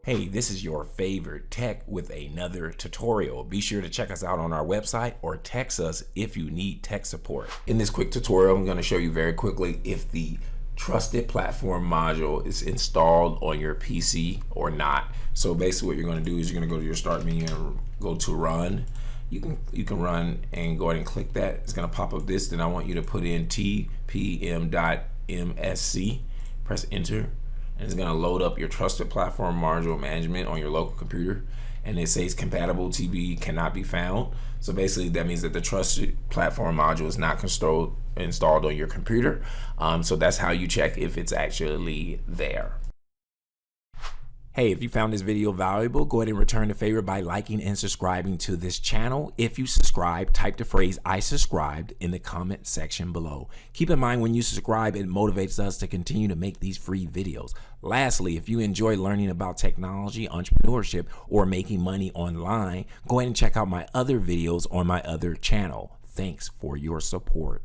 Hey, this is your favorite tech with another tutorial. Be sure to check us out on our website or text us if you need tech support. In this quick tutorial, I'm going to show you very quickly if the trusted platform module is installed on your PC or not. So basically what you're going to do is you're going to go to your start menu and go to run. You can run and go ahead and click that. It's going to pop up this. Then I want you to put in TPM.msc. Press enter. And it's going to load up your trusted platform module management on your local computer, and it says compatible TB cannot be found. So basically that means that the trusted platform module is not installed on your computer. So that's how you check if it's actually there. Hey, if you found this video valuable, go ahead and return the favor by liking and subscribing to this channel. If you subscribe, type the phrase "I subscribed" in the comment section below. Keep in mind, when you subscribe, it motivates us to continue to make these free videos. Lastly, if you enjoy learning about technology, entrepreneurship, or making money online, go ahead and check out my other videos on my other channel. Thanks for your support.